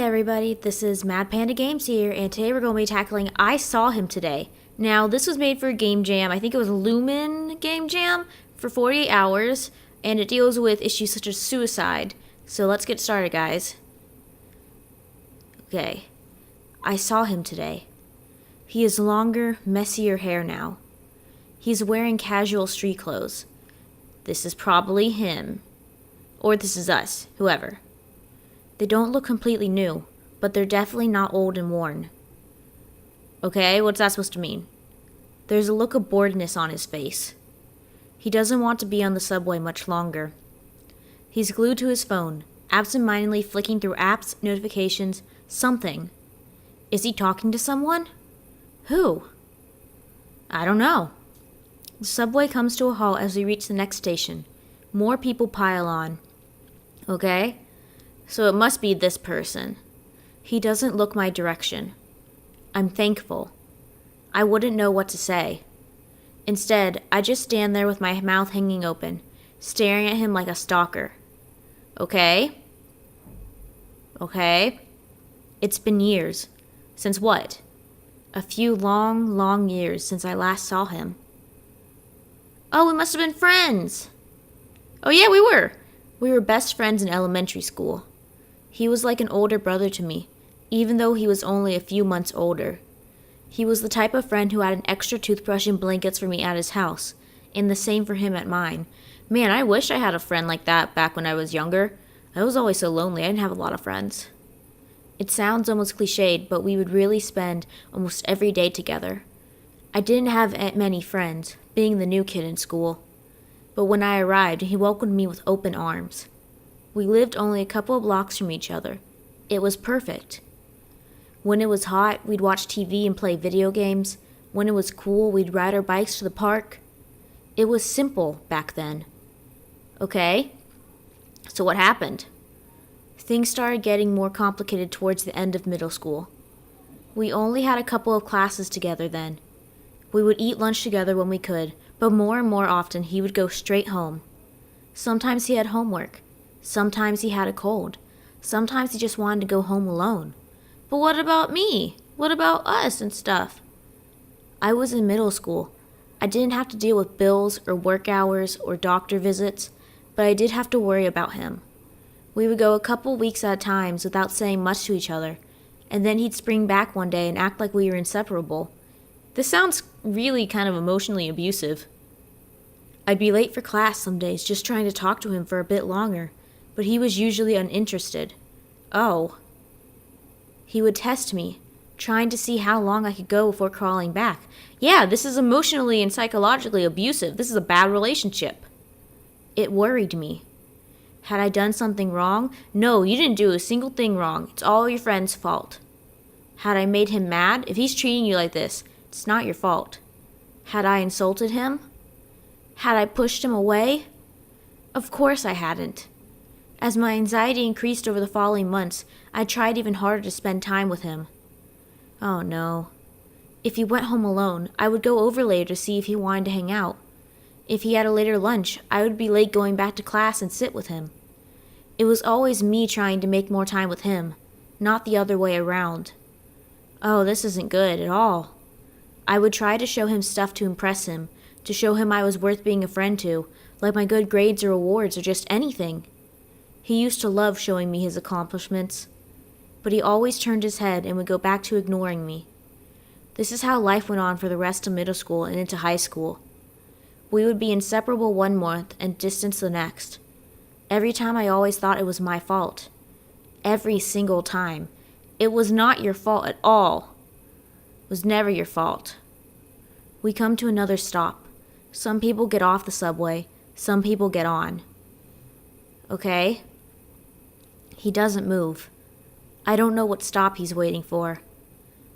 everybody, this is MadPanda Games here, and today we're going to be tackling I Saw Him Today. Now, this was made for a game jam. I think it was Lumen Game Jam for 48 hours, and it deals with issues such as suicide. So let's get started, guys. Okay. I saw him today. He has longer, messier hair now. He's wearing casual street clothes. This is probably him. Or this is us, whoever. They don't look completely new, but they're definitely not old and worn. Okay, what's that supposed to mean? There's a look of boredness on his face. He doesn't want to be on the subway much longer. He's glued to his phone, absent-mindedly flicking through apps, notifications, something. Is he talking to someone? Who? I don't know. The subway comes to a halt as we reach the next station. More people pile on. Okay? So it must be this person. He doesn't look my direction. I'm thankful. I wouldn't know what to say. Instead, I just stand there with my mouth hanging open, staring at him like a stalker. Okay? Okay? It's been years. Since what? A few long, long years since I last saw him. Oh, we must have been friends! Oh yeah, we were! We were best friends in elementary school. He was like an older brother to me, even though he was only a few months older. He was the type of friend who had an extra toothbrush and blankets for me at his house, and the same for him at mine. Man, I wish I had a friend like that back when I was younger. I was always so lonely, I didn't have a lot of friends. It sounds almost cliched, but we would really spend almost every day together. I didn't have many friends, being the new kid in school. But when I arrived, he welcomed me with open arms. We lived only a couple of blocks from each other. It was perfect. When it was hot, we'd watch TV and play video games. When it was cool, we'd ride our bikes to the park. It was simple back then. Okay? So what happened? Things started getting more complicated towards the end of middle school. We only had a couple of classes together then. We would eat lunch together when we could, but more and more often he would go straight home. Sometimes he had homework. Sometimes he had a cold. Sometimes he just wanted to go home alone. But what about me? What about us and stuff? I was in middle school. I didn't have to deal with bills or work hours or doctor visits, but I did have to worry about him. We would go a couple weeks at a time without saying much to each other, and then he'd spring back one day and act like we were inseparable. This sounds really kind of emotionally abusive. I'd be late for class some days just trying to talk to him for a bit longer, but he was usually uninterested. Oh. He would test me, trying to see how long I could go before crawling back. Yeah, this is emotionally and psychologically abusive. This is a bad relationship. It worried me. Had I done something wrong? No, you didn't do a single thing wrong. It's all your friend's fault. Had I made him mad? If he's treating you like this, it's not your fault. Had I insulted him? Had I pushed him away? Of course I hadn't. As my anxiety increased over the following months, I tried even harder to spend time with him. Oh no. If he went home alone, I would go over later to see if he wanted to hang out. If he had a later lunch, I would be late going back to class and sit with him. It was always me trying to make more time with him, not the other way around. Oh, this isn't good at all. I would try to show him stuff to impress him, to show him I was worth being a friend to, like my good grades or awards or just anything. He used to love showing me his accomplishments, but he always turned his head and would go back to ignoring me. This is how life went on for the rest of middle school and into high school. We would be inseparable one month and distant the next. Every time I always thought it was my fault. Every single time. It was not your fault at all. It was never your fault. We come to another stop. Some people get off the subway. Some people get on. Okay? He doesn't move. I don't know what stop he's waiting for.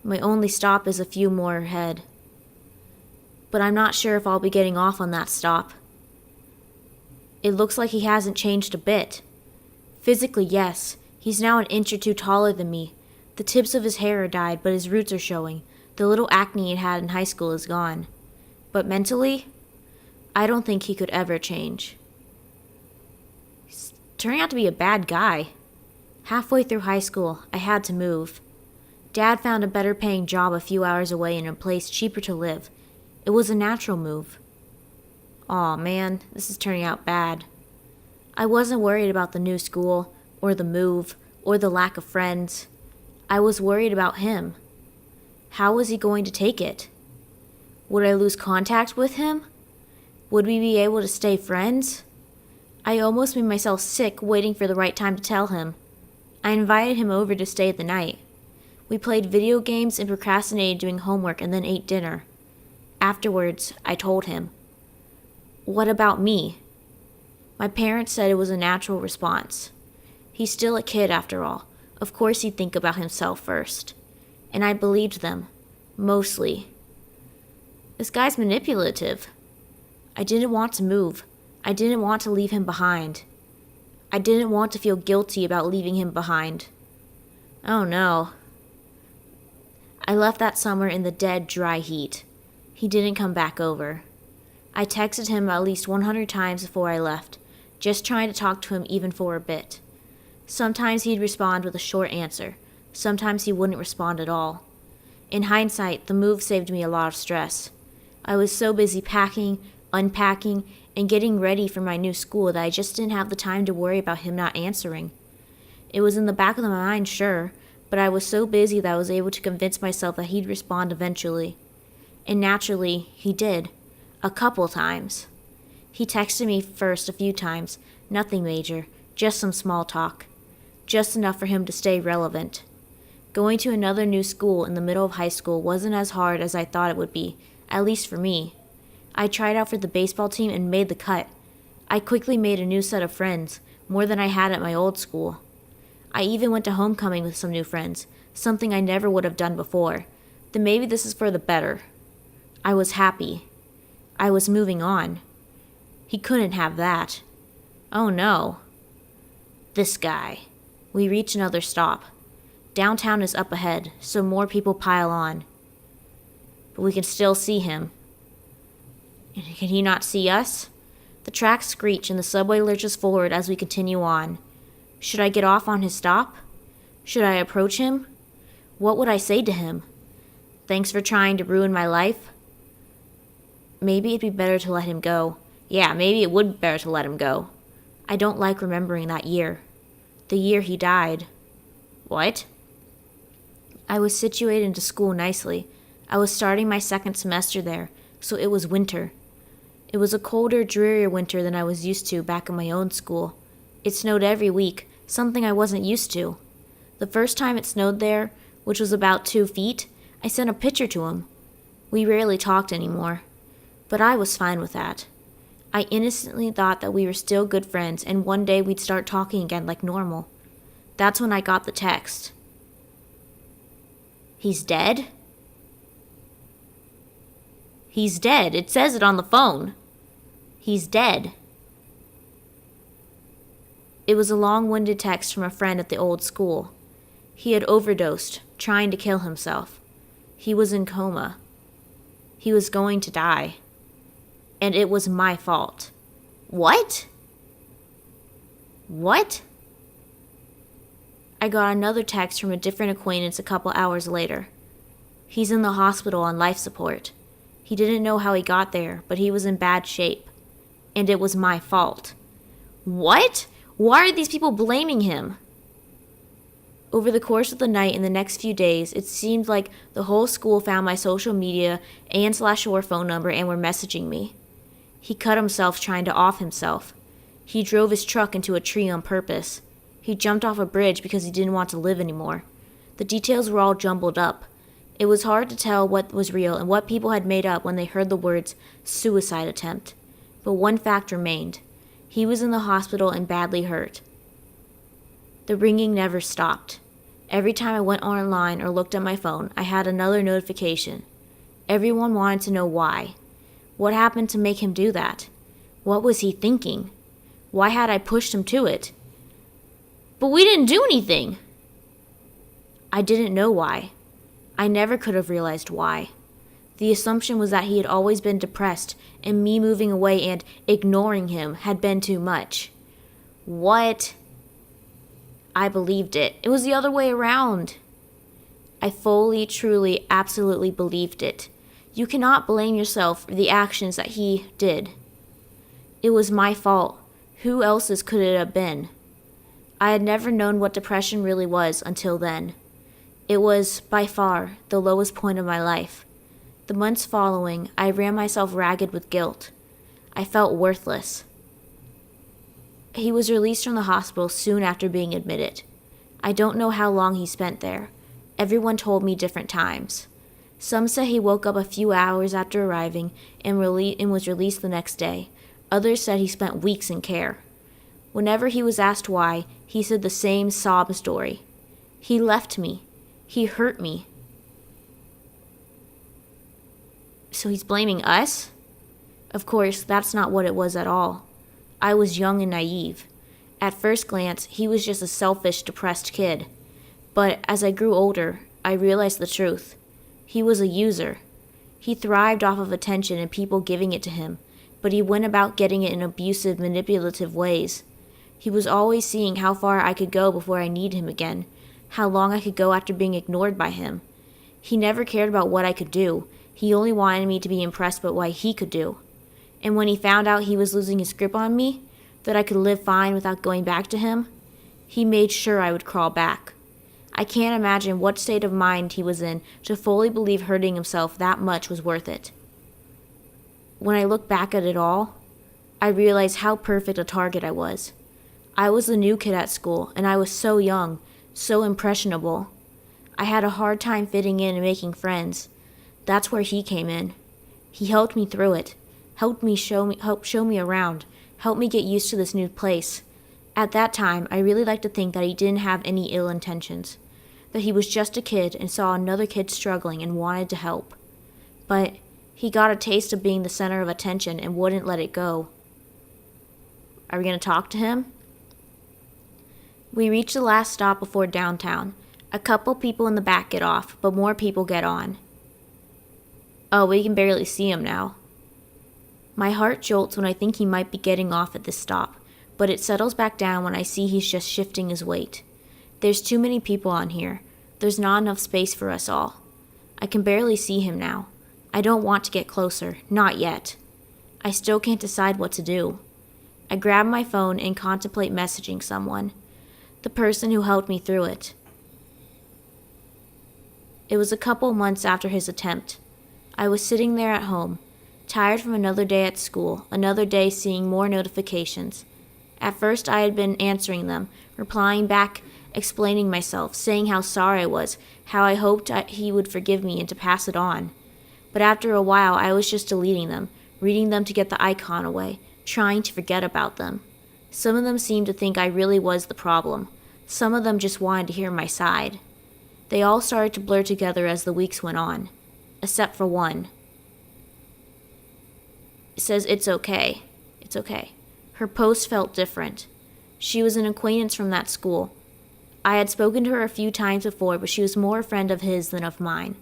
My only stop is a few more ahead. But I'm not sure if I'll be getting off on that stop. It looks like he hasn't changed a bit. Physically, yes. He's now an inch or two taller than me. The tips of his hair are dyed, but his roots are showing. The little acne he had in high school is gone. But mentally, I don't think he could ever change. He's turning out to be a bad guy. Halfway through high school, I had to move. Dad found a better paying job a few hours away in a place cheaper to live. It was a natural move. Aw, man, this is turning out bad. I wasn't worried about the new school, or the move, or the lack of friends. I was worried about him. How was he going to take it? Would I lose contact with him? Would we be able to stay friends? I almost made myself sick waiting for the right time to tell him. I invited him over to stay the night. We played video games and procrastinated doing homework and then ate dinner. Afterwards, I told him. What about me? My parents said it was a natural response. He's still a kid after all. Of course he'd think about himself first. And I believed them. Mostly. This guy's manipulative. I didn't want to move. I didn't want to leave him behind. I didn't want to feel guilty about leaving him behind. Oh no. I left that summer in the dead, dry heat. He didn't come back over. I texted him at least 100 times before I left, just trying to talk to him even for a bit. Sometimes he'd respond with a short answer. Sometimes he wouldn't respond at all. In hindsight, the move saved me a lot of stress. I was so busy packing, unpacking, and getting ready for my new school that I just didn't have the time to worry about him not answering. It was in the back of my mind, sure, but I was so busy that I was able to convince myself that he'd respond eventually. And naturally, he did. A couple times. He texted me first a few times, nothing major, just some small talk. Just enough for him to stay relevant. Going to another new school in the middle of high school wasn't as hard as I thought it would be, at least for me. I tried out for the baseball team and made the cut. I quickly made a new set of friends, more than I had at my old school. I even went to homecoming with some new friends, something I never would have done before. Then maybe this is for the better. I was happy. I was moving on. He couldn't have that. Oh no. This guy. We reach another stop. Downtown is up ahead, so more people pile on. But we can still see him. Can he not see us? The tracks screech and the subway lurches forward as we continue on. Should I get off on his stop? Should I approach him? What would I say to him? Thanks for trying to ruin my life? Maybe it'd be better to let him go. Yeah, maybe it would be better to let him go. I don't like remembering that year. The year he died. What? I was situated into school nicely. I was starting my second semester there, so it was winter. It was a colder, drearier winter than I was used to back in my own school. It snowed every week, something I wasn't used to. The first time it snowed there, which was about 2 feet, I sent a picture to him. We rarely talked anymore, but I was fine with that. I innocently thought that we were still good friends and one day we'd start talking again like normal. That's when I got the text. He's dead? He's dead. It says it on the phone. He's dead. It was a long-winded text from a friend at the old school. He had overdosed, trying to kill himself. He was in coma. He was going to die. And it was my fault. What? What? I got another text from a different acquaintance a couple hours later. He's in the hospital on life support. He didn't know how he got there, but he was in bad shape. And it was my fault. What? Why are these people blaming him? Over the course of the night and the next few days, it seemed like the whole school found my social media and/or phone number and were messaging me. He cut himself trying to off himself. He drove his truck into a tree on purpose. He jumped off a bridge because he didn't want to live anymore. The details were all jumbled up. It was hard to tell what was real and what people had made up when they heard the words suicide attempt. But one fact remained. He was in the hospital and badly hurt. The ringing never stopped. Every time I went online or looked at my phone, I had another notification. Everyone wanted to know why. What happened to make him do that? What was he thinking? Why had I pushed him to it? But we didn't do anything. I didn't know why. I never could have realized why. The assumption was that he had always been depressed, and me moving away and ignoring him had been too much. What? I believed it. It was the other way around. I fully, truly, absolutely believed it. You cannot blame yourself for the actions that he did. It was my fault. Who else's could it have been? I had never known what depression really was until then. It was, by far, the lowest point of my life. The months following, I ran myself ragged with guilt. I felt worthless. He was released from the hospital soon after being admitted. I don't know how long he spent there. Everyone told me different times. Some said he woke up a few hours after arriving and was released the next day. Others said he spent weeks in care. Whenever he was asked why, he said the same sob story. He left me. He hurt me. So he's blaming us? Of course, that's not what it was at all. I was young and naive. At first glance, he was just a selfish, depressed kid. But as I grew older, I realized the truth. He was a user. He thrived off of attention and people giving it to him, but he went about getting it in abusive, manipulative ways. He was always seeing how far I could go before I needed him again, how long I could go after being ignored by him. He never cared about what I could do. He only wanted me to be impressed by what he could do. And when he found out he was losing his grip on me, that I could live fine without going back to him, he made sure I would crawl back. I can't imagine what state of mind he was in to fully believe hurting himself that much was worth it. When I look back at it all, I realize how perfect a target I was. I was the new kid at school, and I was so young, so impressionable. I had a hard time fitting in and making friends. That's where he came in. He helped me through it, helped show me around, helped me get used to this new place. At that time, I really liked to think that he didn't have any ill intentions, that he was just a kid and saw another kid struggling and wanted to help. But he got a taste of being the center of attention and wouldn't let it go. Are we going to talk to him? We reach the last stop before downtown. A couple people in the back get off, but more people get on. Oh, we can barely see him now. My heart jolts when I think he might be getting off at this stop, but it settles back down when I see he's just shifting his weight. There's too many people on here. There's not enough space for us all. I can barely see him now. I don't want to get closer, not yet. I still can't decide what to do. I grab my phone and contemplate messaging someone, the person who helped me through it. It was a couple months after his attempt. I was sitting there at home, tired from another day at school, another day seeing more notifications. At first I had been answering them, replying back, explaining myself, saying how sorry I was, how I hoped he would forgive me and to pass it on. But after a while I was just deleting them, reading them to get the icon away, trying to forget about them. Some of them seemed to think I really was the problem. Some of them just wanted to hear my side. They all started to blur together as the weeks went on, except for one. It says, "It's okay. It's okay." Her post felt different. She was an acquaintance from that school. I had spoken to her a few times before, but she was more a friend of his than of mine.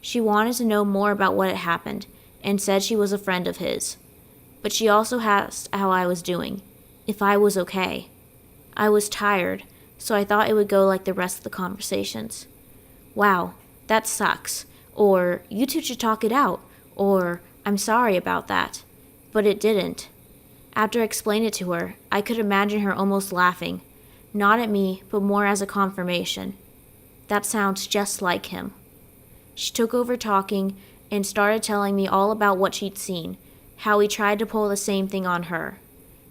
She wanted to know more about what had happened, and said she was a friend of his. But she also asked how I was doing, if I was okay. I was tired, so I thought it would go like the rest of the conversations. "Wow, that sucks," or "You two should talk it out," or "I'm sorry about that." But it didn't. After I explained it to her, I could imagine her almost laughing, not at me, but more as a confirmation. That sounds just like him. She took over talking and started telling me all about what she'd seen, how he tried to pull the same thing on her.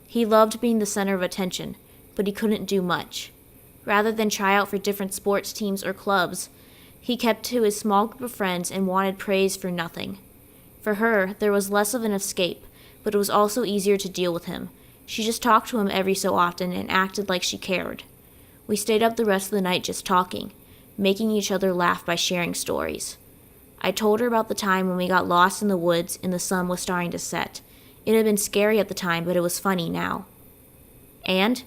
He loved being the center of attention, but he couldn't do much. Rather than try out for different sports teams or clubs, he kept to his small group of friends and wanted praise for nothing. For her, there was less of an escape, but it was also easier to deal with him. She just talked to him every so often and acted like she cared. We stayed up the rest of the night just talking, making each other laugh by sharing stories. I told her about the time when we got lost in the woods and the sun was starting to set. It had been scary at the time, but it was funny now. And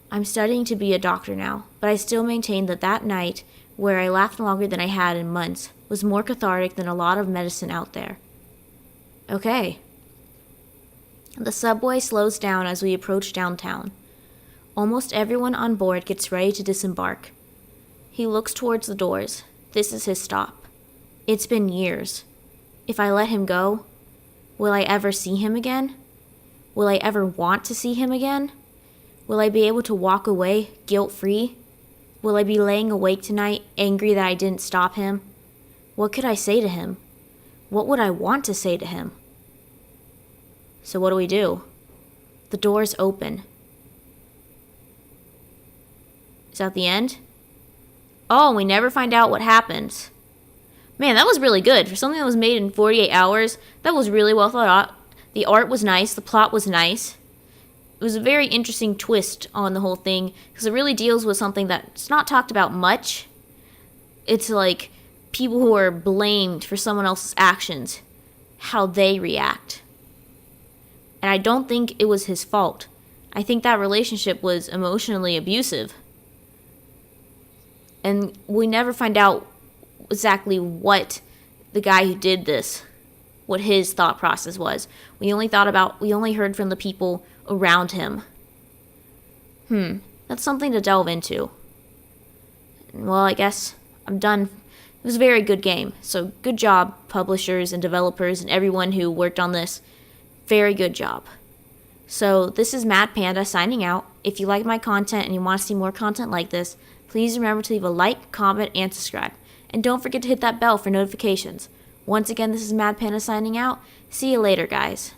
I'm studying to be a doctor now, but I still maintain that that night, where I laughed longer than I had in months, was more cathartic than a lot of medicine out there. Okay. The subway slows down as we approach downtown. Almost everyone on board gets ready to disembark. He looks towards the doors. This is his stop. It's been years. If I let him go, will I ever see him again? Will I ever want to see him again? Will I be able to walk away guilt-free? Will I be laying awake tonight, angry that I didn't stop him? What could I say to him? What would I want to say to him? So what do? The doors open. Is that the end? Oh, we never find out what happens. Man, that was really good. For something that was made in 48 hours, that was really well thought out. The art was nice. The plot was nice. It was a very interesting twist on the whole thing because it really deals with something that's not talked about much. It's like people who are blamed for someone else's actions, how they react. And I don't think it was his fault. I think that relationship was emotionally abusive. And we never find out exactly what the guy who did this, what his thought process was. We only heard from the people around him. That's something to delve into. Well, I guess I'm done. It was a very good game. So good job, publishers and developers and everyone who worked on this. Very good job. So this is MadPanda signing out. If you like my content and you want to see more content like this, please remember to leave a like, comment, and subscribe. And don't forget to hit that bell for notifications. Once again, this is MadPanda signing out. See you later, guys.